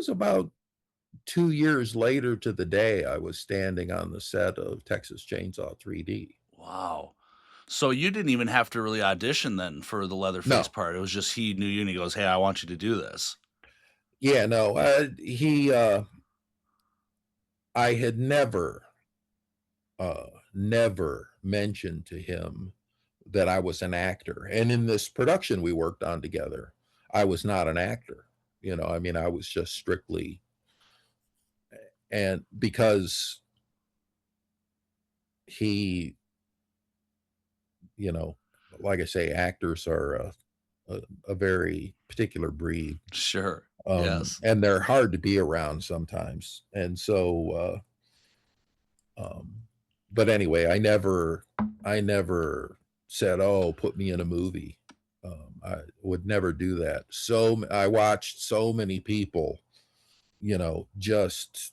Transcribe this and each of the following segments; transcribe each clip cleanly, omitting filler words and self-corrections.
was about 2 years later to the day I was standing on the set of Texas Chainsaw 3D. Wow. So you didn't even have to really audition then for the Leatherface No. part. It was just he knew you and he goes, "Hey, I want you to do this." Yeah, no, I had never mentioned to him that I was an actor, and in this production we worked on together, I was not an actor, I mean, I was just strictly and because he, you know, like I say, actors are a very particular breed, Sure. Yes. and they're hard to be around sometimes, and so, but anyway, I never said, "Oh, put me in a movie." I would never do that. So I watched so many people, just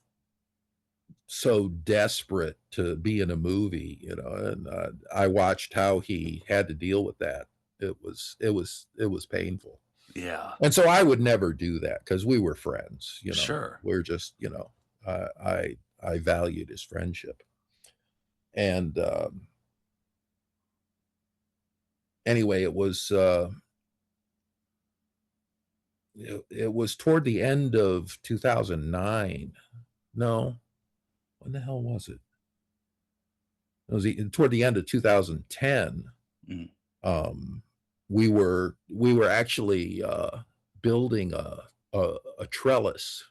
so desperate to be in a movie, and I watched how he had to deal with that. It was painful, Yeah. and so I would never do that because we were friends. Sure. We're just, I valued his friendship, and anyway, it was toward the end of 2009. No, when the hell was it? It was toward the end of 2010. Mhm. Um, we were actually building a trellis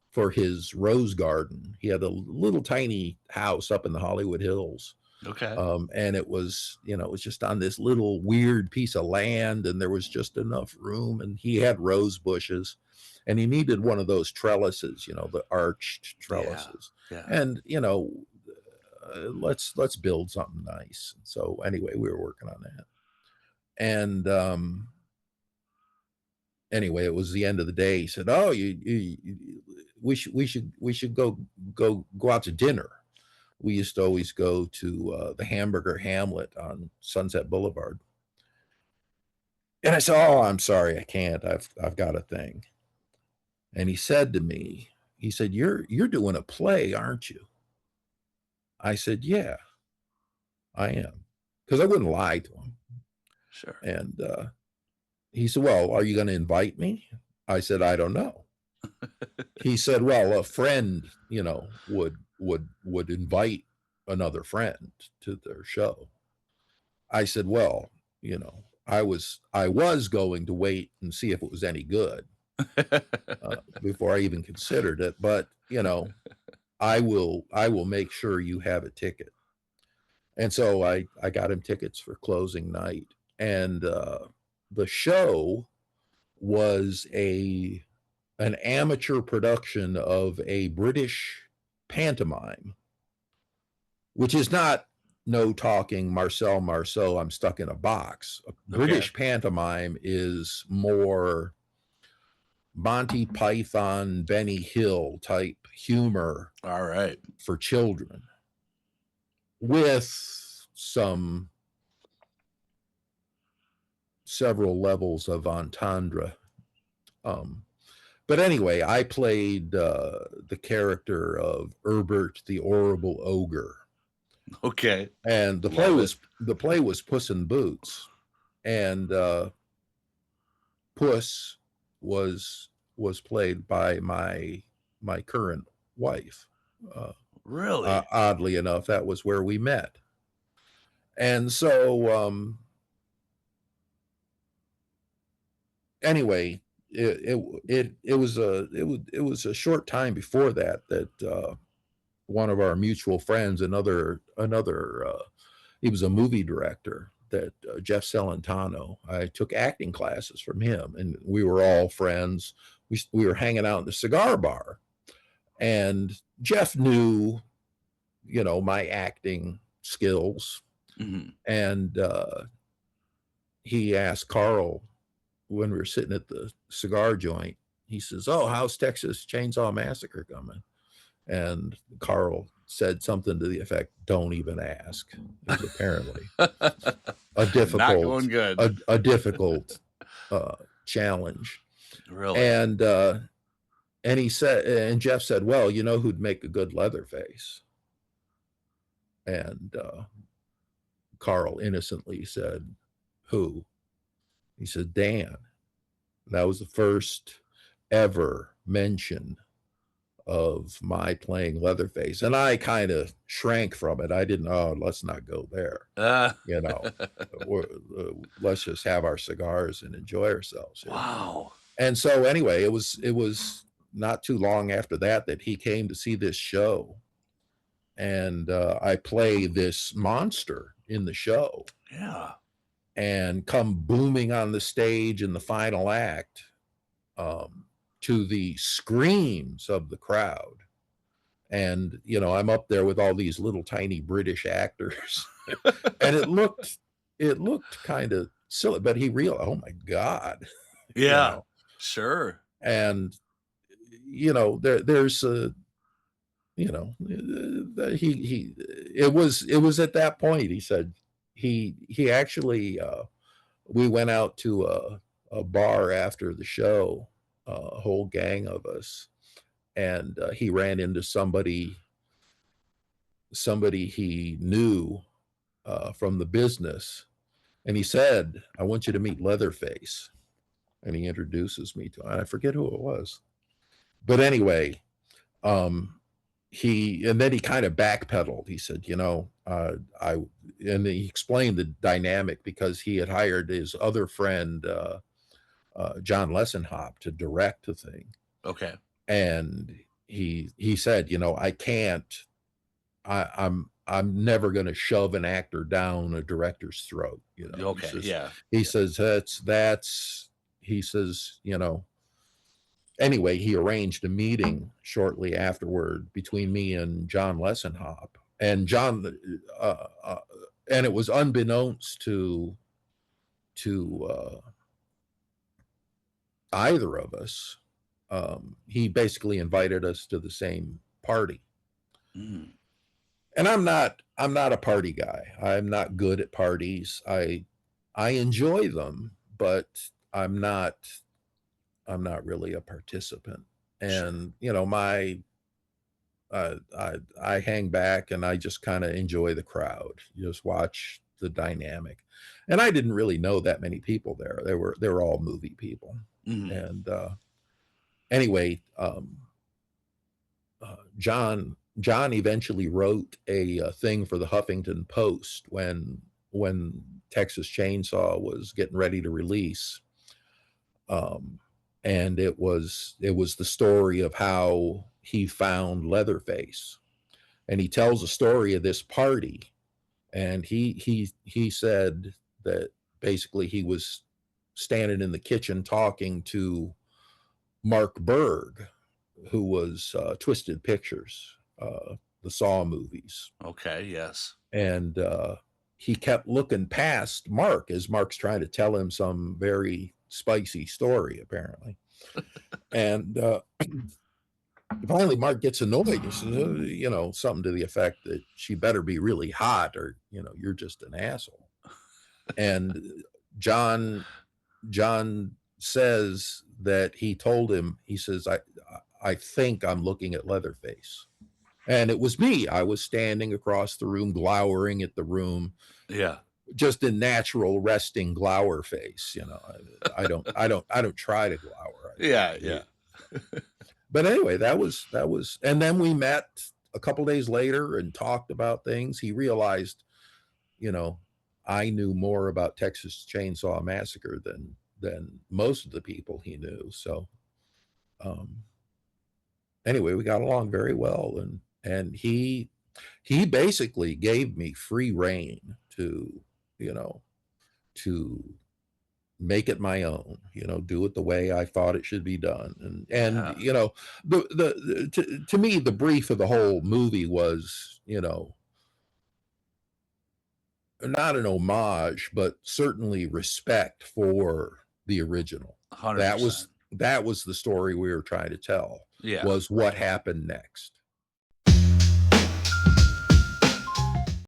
for his rose garden. He had a little tiny house up in the Hollywood Hills, Okay. and it was just on this little weird piece of land, and there was just enough room, and he had rose bushes, and he needed one of those trellises, the arched Yeah. trellises, Yeah. and let's build something nice. So anyway, we were working on that, and anyway, it was the end of the day. He said, "Oh, we should go out to dinner." We used to always go to the Hamburger Hamlet on Sunset Boulevard. And I said, "Oh, I'm sorry, I can't. I've got a thing." And he said to me, he said, "You're doing a play, aren't you?" I said, "Yeah, I am," because I wouldn't lie to him. Sure. And he said, "Well, are you going to invite me?" I said, "I don't know." He said, "Well, a friend, would invite another friend to their show." I said, "Well, I was going to wait and see if it was any good before I even considered it, but I will make sure you have a ticket." And so I got him tickets for closing night, and the show was a an amateur production of a British pantomime, which is not no talking Marcel Marceau, I'm stuck in a box. A Okay. British pantomime is more Monty Python, Benny Hill type humor All right. for children with some several levels of entendre. Um, but anyway, I played the character of Herbert the Horrible Ogre, Okay. and the play Love it. was the play was Puss in Boots, and Puss was played by my current wife. Uh, Really? Oddly enough, that was where we met, and so anyway, it was a short time before that one of our mutual friends, another he was a movie director, that Jeff Celentano. I took acting classes from him, and we were all friends. We were hanging out in the cigar bar, and Jeff knew, my acting skills, Mhm. and he asked Carl when we were sitting at the cigar joint. He says, "Oh, how's Texas Chainsaw Massacre coming?" And Carl said something to the effect, "Don't even ask." It was apparently a Not going difficult good. a difficult challenge. Really? And And he said, and Jeff said, well, you know who'd make a good Leatherface? And Carl innocently said, who? He said, Dan. That was the first ever mention of my playing Leatherface. And I kind of shrank from it. I didn't, oh, let's not go there. Uh, You know, let's just have our cigars and enjoy ourselves here. wow. And so anyway, it was not too long after that that he came to see this show, and I play this monster in the show, Yeah. and come booming on the stage in the final act, um, to the screams of the crowd. And I'm up there with all these little tiny British actors, and it looked kind of silly, but he realized, oh my God, you Yeah. know, Sure. and there's a he it was at that point he said he actually we went out to a bar after the show, a whole gang of us, and he ran into somebody he knew from the business, and he said, I want you to meet Leatherface. And he introduces me to him. I forget who it was, but anyway, um and then he kind of backpedaled. He said, I and he explained the dynamic because he had hired his other friend, John Lessenhop, to direct the thing. Okay. And he said, I can't, I'm never going to shove an actor down a director's throat. He Okay. says, Yeah. he says he says, anyway, he arranged a meeting shortly afterward between me and John Lessenhop. And and it was unbeknownst to either of us. He basically invited us to the same party. Mm. And I'm not a party guy. I'm not good at parties. I enjoy them, but I'm not I'm not really a participant. Sure. And I hang back and I just kind of enjoy the crowd. You just watch the dynamic. And I didn't really know that many people there. They were all movie people. Mhm. And anyway, John eventually wrote a thing for the Huffington Post when Texas Chainsaw was getting ready to release. Um, and it was the story of how he found Leatherface, and he tells a story of this party, and he said that basically he was standing in the kitchen talking to Mark Berg, who was Twisted Pictures, the Saw movies, Okay. Yes. and he kept looking past Mark as Mark's trying to tell him some very spicy story, apparently. And finally, Mark gets annoyed. He says, something to the effect that she better be really hot, or you're just an asshole. And John John says that he told him. He says, I think I'm looking at Leatherface. And it was me. I was standing across the room, glowering at the room, Yeah. just in natural resting glower face. I don't try to glower. Yeah. Yeah. But anyway, that was, and then we met a couple days later and talked about things. He realized, you know, I knew more about Texas Chainsaw Massacre than most of the people he knew. So um, anyway, we got along very well, and he basically gave me free reign you know to make it my own, do it the way I thought it should be done. And Yeah. to me, the brief of the whole movie was, not an homage, but certainly respect for the original. That 100%. was that was the story we were trying to tell, Yeah. was what happened next.